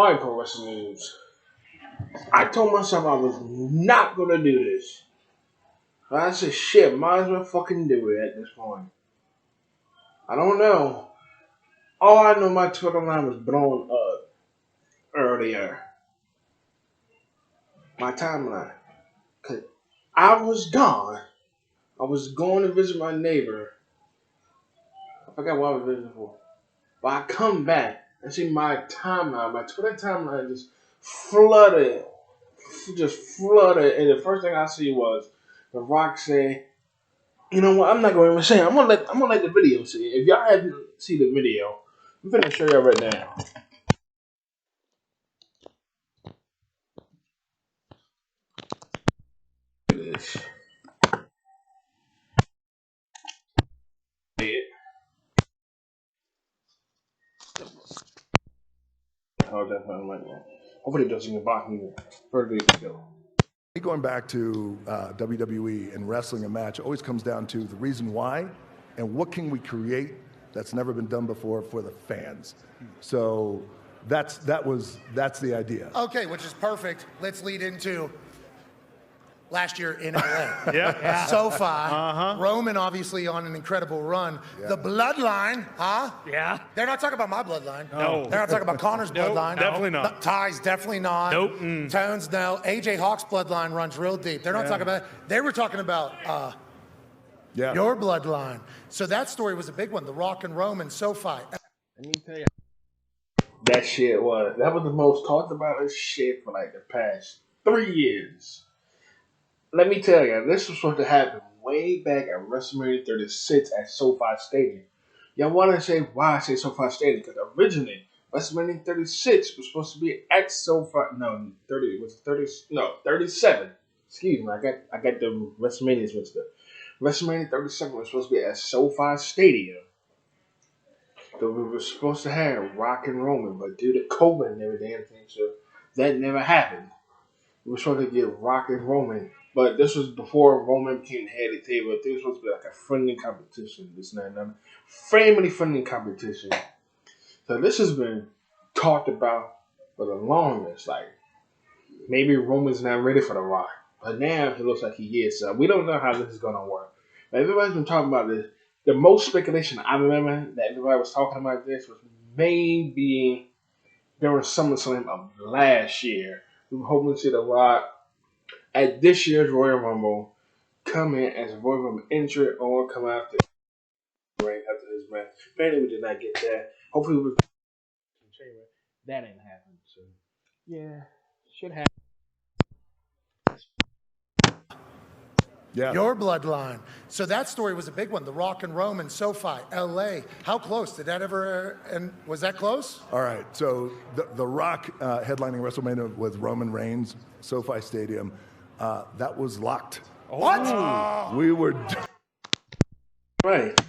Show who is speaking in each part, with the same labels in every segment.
Speaker 1: Alright, Pro Wrestling News. I told myself I was not gonna do this. But I said, shit, might as well fucking do it at this point. I don't know. All I know, my Twitter line was blown up earlier. My timeline. Cause I was gone. I was going to visit my neighbor. I forgot what I was visiting for. But I come back and see my timeline, my Twitter timeline just flooded. Just flooded. And the first thing I see was The Rock say, you know what, I'm not gonna even say it. I'm gonna let the video see it. If y'all haven't seen the video, I'm gonna show y'all right now. Look at this. Oh, that's not right now. Hopefully it doesn't block me further to go.
Speaker 2: Going back to WWE and wrestling a match always comes down to the reason why and what can we create that's never been done before for the fans. So that's the idea.
Speaker 3: Okay, which is perfect. Let's lead into last year in LA.
Speaker 4: Yeah.
Speaker 3: SoFi. Roman obviously on an incredible run.
Speaker 2: Yeah.
Speaker 3: The bloodline, huh?
Speaker 4: Yeah.
Speaker 3: They're not talking about my bloodline.
Speaker 4: No.
Speaker 3: They're not talking about Connor's
Speaker 4: Nope,
Speaker 3: bloodline.
Speaker 4: definitely not.
Speaker 3: Ty's definitely not.
Speaker 4: Nope.
Speaker 3: Tones, no. AJ Hawk's bloodline runs real deep. They're not talking about, they were talking about your bloodline. So that story was a big one. The Rock and Roman, SoFi.
Speaker 1: Let me tell you. That was the most talked about shit for like the past 3 years. Let me tell you, this was supposed to happen way back at WrestleMania 36 at SoFi Stadium. Y'all want to say why I say SoFi Stadium? Because originally WrestleMania 36 was supposed to be at SoFi. No, 37. Excuse me, I got the WrestleManias mixed up. WrestleMania 37 was supposed to be at SoFi Stadium. So we were supposed to have Rock and Roman, but due to COVID and everything, so that never happened. We were supposed to get Rock and Roman. But this was before Roman became the head of the table. It was supposed to be like a friendly competition. This and that. Family friendly competition. So this has been talked about for the longest. Like, maybe Roman's not ready for The Rock. But now it looks like he is. So we don't know how this is going to work. But everybody's been talking about this. The most speculation I remember that everybody was talking about this was maybe during SummerSlam of last year. We were hoping to see The Rock at this year's Royal Rumble come in as a Royal Rumble entrant or come out after his match. Apparently we did not get that. Hopefully we that ain't happened. So yeah, should happen.
Speaker 2: Yeah.
Speaker 3: Your bloodline. So that story was a big one. The Rock and Roman, SoFi, LA. How close? Did that ever, and was that close?
Speaker 2: All right, so the Rock headlining WrestleMania with Roman Reigns, SoFi Stadium, that was locked.
Speaker 3: What?
Speaker 2: We were...
Speaker 1: Right.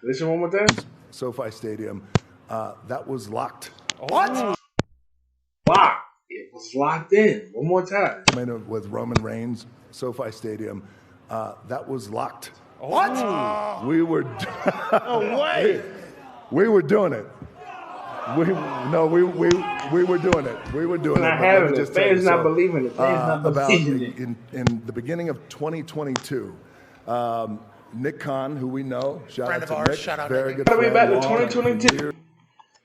Speaker 1: Listen one more time.
Speaker 2: SoFi Stadium, that was locked.
Speaker 3: What?
Speaker 1: Locked. It was locked in. One more time.
Speaker 2: With Roman Reigns, SoFi Stadium, that was locked.
Speaker 3: What?
Speaker 2: We were...
Speaker 4: No way.
Speaker 2: We were doing it. We were doing it. We were doing it.
Speaker 1: Not having it. Fans not believing it. Fans not believing it.
Speaker 2: In the beginning of 2022, Nick Khan, who we know, shout
Speaker 3: Friend
Speaker 2: out
Speaker 3: of
Speaker 2: to
Speaker 3: ours,
Speaker 2: Nick,
Speaker 3: shout out
Speaker 2: very
Speaker 3: Nick.
Speaker 2: good
Speaker 1: Coming
Speaker 2: friend,
Speaker 1: back to
Speaker 2: long time
Speaker 1: 2022.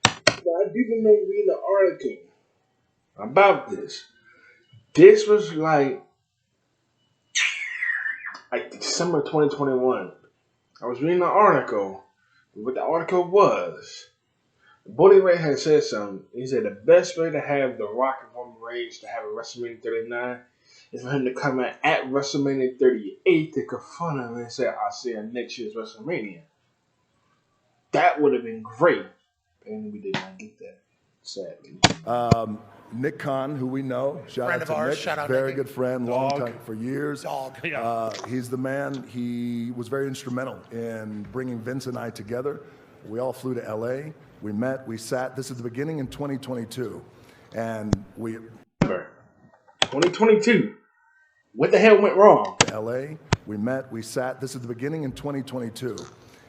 Speaker 1: I didn't read the article about this. This was like December 2021. I was reading the article. What the article was, Bully Ray had said something. He said the best way to have The Rock and Roman Reigns to have a WrestleMania 39 is for him to come out at WrestleMania 38 to confront him and say, I'll see you at next year's WrestleMania. That would have been great. And we did not get that, sadly.
Speaker 2: Nick Khan, who we know, shout
Speaker 3: Friend
Speaker 2: out
Speaker 3: of
Speaker 2: to
Speaker 3: ours,
Speaker 2: Nick,
Speaker 3: shout out
Speaker 2: very
Speaker 3: Nick.
Speaker 2: good friend, long time for years.
Speaker 3: Dog.
Speaker 2: He's the man. He was very instrumental in bringing Vince and I together. We all flew to LA. We met. We sat. This is the beginning in 2022, and we.
Speaker 1: 2022. What the hell went wrong?
Speaker 2: LA. We met. We sat. This is the beginning in 2022,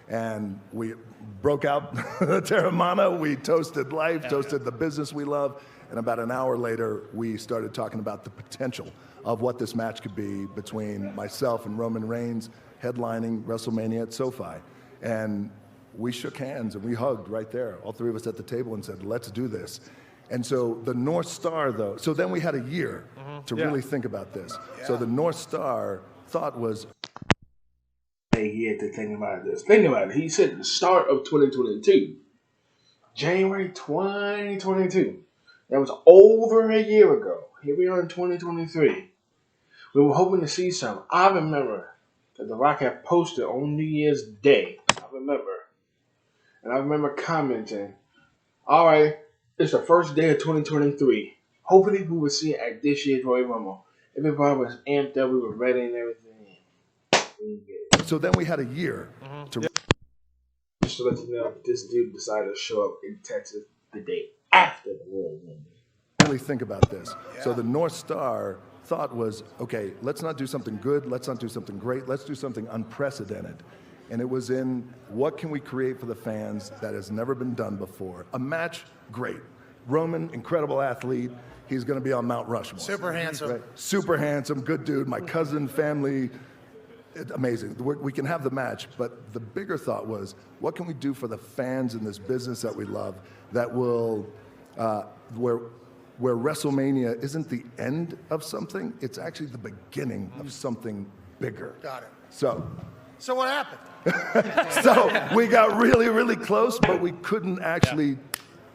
Speaker 2: And we broke out the Terramana, we toasted life, toasted the business we love, and about an hour later, we started talking about the potential of what this match could be between myself and Roman Reigns headlining WrestleMania at SoFi. And we shook hands and we hugged right there, all three of us at the table, and said, let's do this. And so the North Star, though, so then we had a year to really think about this. So the North Star thought was,
Speaker 1: he had to think about this. Think about it. He said the start of 2022. January 2022. That was over a year ago. Here we are in 2023. We were hoping to see something. I remember that The Rock had posted on New Year's Day. I remember. And I remember commenting, all right, it's the first day of 2023. Hopefully we will see it at this year's Royal Rumble. Everybody was amped up. We were ready and everything.
Speaker 2: So then we had a year to
Speaker 1: just to let you know, this dude decided to show up in Texas the day after the Royal Rumble.
Speaker 2: really think about this. So the North Star thought was, okay, let's not do something good, let's not do something great, let's do something unprecedented. And it was in what can we create for the fans that has never been done before. A match, great. Roman, incredible athlete. He's going to be on Mount Rushmore.
Speaker 3: Super handsome.
Speaker 2: Right? Super handsome, good dude. My cousin, family, amazing. We can have the match, but the bigger thought was, what can we do for the fans in this business that we love that will, where WrestleMania isn't the end of something, it's actually the beginning of something bigger.
Speaker 3: Got it.
Speaker 2: So
Speaker 3: what happened?
Speaker 2: So we got really, really close, but we couldn't actually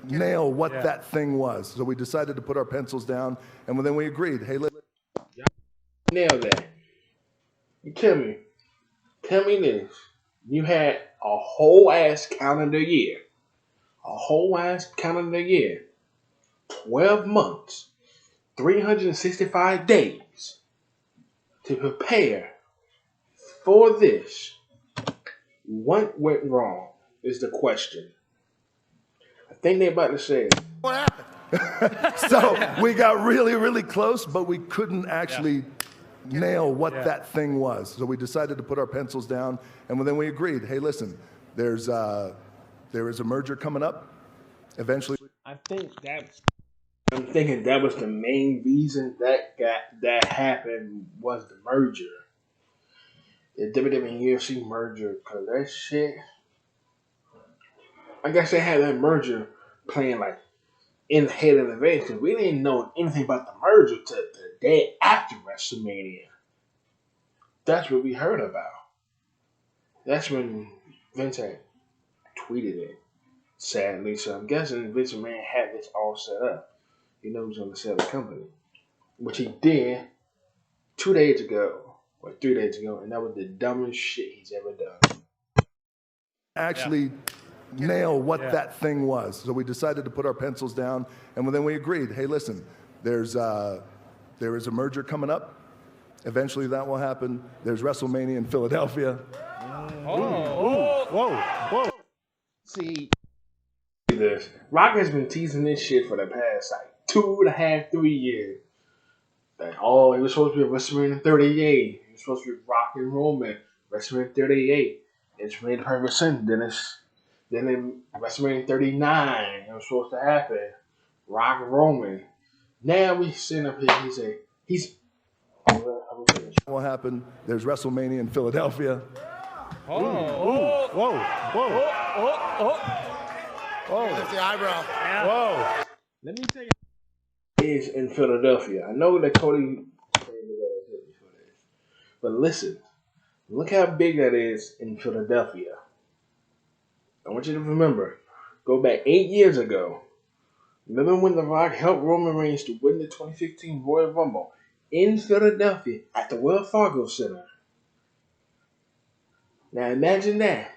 Speaker 2: nail what that thing was. So we decided to put our pencils down, and then we agreed, hey,
Speaker 1: nail that. You tell me this. You had a whole ass calendar year. 12 months. 365 days to prepare for this. What went wrong is the question. I think they're about to say it.
Speaker 3: What happened?
Speaker 2: So we got really, really close, but we couldn't actually nail what that thing was. So we decided to put our pencils down, and then we agreed, hey, listen, there is a merger coming up. Eventually,
Speaker 1: I'm thinking that was the main reason that happened was the merger. The WWE and UFC merger, because that shit, I guess they had that merger playing like in the head of the race, because we didn't know anything about the merger till the day after WrestleMania. That's what we heard about. That's when Vince had tweeted it, sadly. So I'm guessing Vince McMahon had this all set up. He knew he was going to sell the company, which he did 2 days ago. Or 3 days ago, and that was the dumbest shit he's ever done.
Speaker 2: Actually nail what that thing was. So we decided to put our pencils down, and then we agreed, hey, listen, there is a merger coming up. Eventually that will happen. There's WrestleMania in Philadelphia.
Speaker 4: Whoa.
Speaker 1: See, this Rock has been teasing this shit for the past like 2.5, 3 years. Like, oh, it was supposed to be WrestleMania 38. It was supposed to be Rock and Roman, WrestleMania 38. It's made perfect sense. Then in WrestleMania 39, it was supposed to happen. Rock and Roman. Now we sitting up here, he's
Speaker 2: What will happen? There's WrestleMania in Philadelphia.
Speaker 4: Whoa.
Speaker 3: That's the eyebrow.
Speaker 4: Whoa.
Speaker 1: Let me tell you. Is in Philadelphia. I know that Cody but listen, look how big that is in Philadelphia. I want you to remember, go back 8 years ago. Remember when The Rock helped Roman Reigns to win the 2015 Royal Rumble in Philadelphia at the Wells Fargo Center? Now imagine that.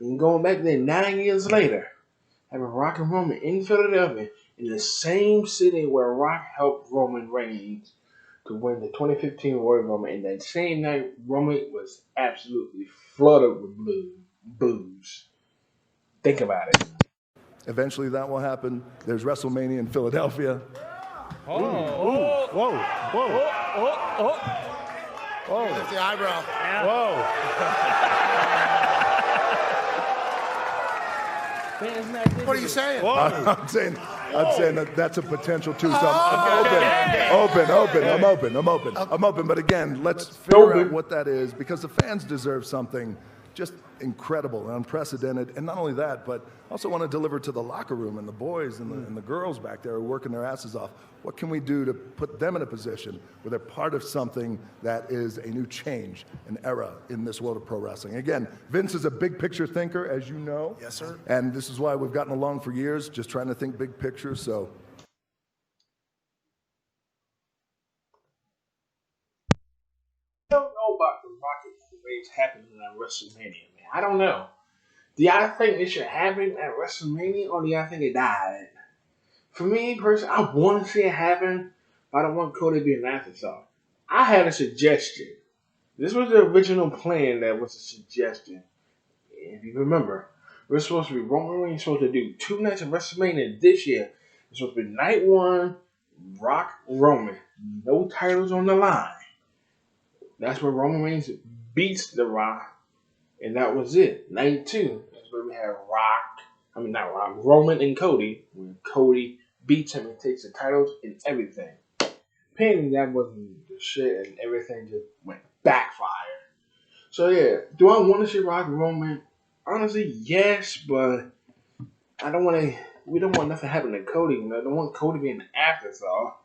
Speaker 1: And going back there 9 years later, having Rock and Roman in Philadelphia, in the same city where Rock helped Roman Reigns to win the 2015 Royal Rumble. And that same night, Roman was absolutely flooded with booze. Think about it.
Speaker 2: Eventually that will happen. There's WrestleMania in Philadelphia.
Speaker 4: Whoa.
Speaker 3: That's the eyebrow.
Speaker 4: Whoa.
Speaker 1: fans not digging
Speaker 3: What are you saying?
Speaker 2: I'm saying that that's a potential too. So I'm open. But again, let's figure out what that is, because the fans deserve something just incredible and unprecedented. And not only that, but also want to deliver to the locker room and the boys and the girls back there who are working their asses off. What can we do to put them in a position where they're part of something that is a new change, an era in this world of pro wrestling? Again, Vince is a big picture thinker, as you know.
Speaker 3: Yes, sir.
Speaker 2: And this is why we've gotten along for years, just trying to think big picture. So
Speaker 1: I don't know about the Rocket Race happening at WrestleMania, man. I don't know. Do y'all think it should happen at WrestleMania, or do y'all think it died? For me, personally, I want to see it happen, but I don't want Cody to be an afterthought. I had a suggestion. This was the original plan that was a suggestion. If you remember, we're supposed to be Roman Reigns supposed to do 2 nights of WrestleMania this year. It's supposed to be night 1, Rock Roman. No titles on the line. That's where Roman Reigns beats The Rock, and that was it. Night 2, that's where we have Roman and Cody, when Cody beats him and takes the titles and everything. Apparently that wasn't the shit, and everything just went backfire. So yeah, do I want to see Rock and Roman? Honestly, yes, but I don't want to. We don't want nothing happening to Cody. I don't want Cody being an afterthought,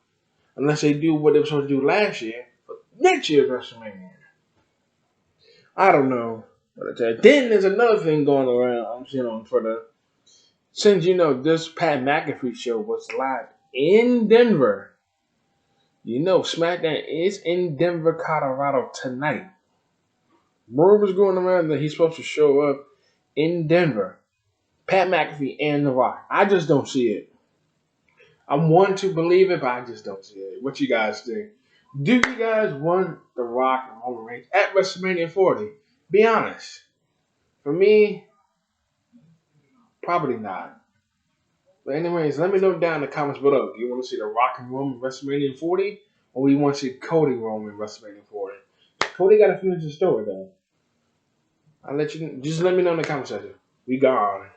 Speaker 1: unless they do what they were supposed to do last year. But next year's WrestleMania, I don't know. Then there's another thing going around. I'm seeing on Twitter. Since this Pat McAfee show was live in Denver, SmackDown is in Denver, Colorado tonight. Word was going around that he's supposed to show up in Denver. Pat McAfee and The Rock. I just don't see it. I'm wanting to believe it, but I just don't see it. What you guys think? Do you guys want The Rock and Roman Reigns at WrestleMania 40? Be honest. For me, probably not. But anyways, let me know down in the comments below. Do you want to see The Rock and Roman WrestleMania 40? Or do you want to see Cody Roman WrestleMania 40? Cody got to finish the story though. Just let me know in the comment section. We gone.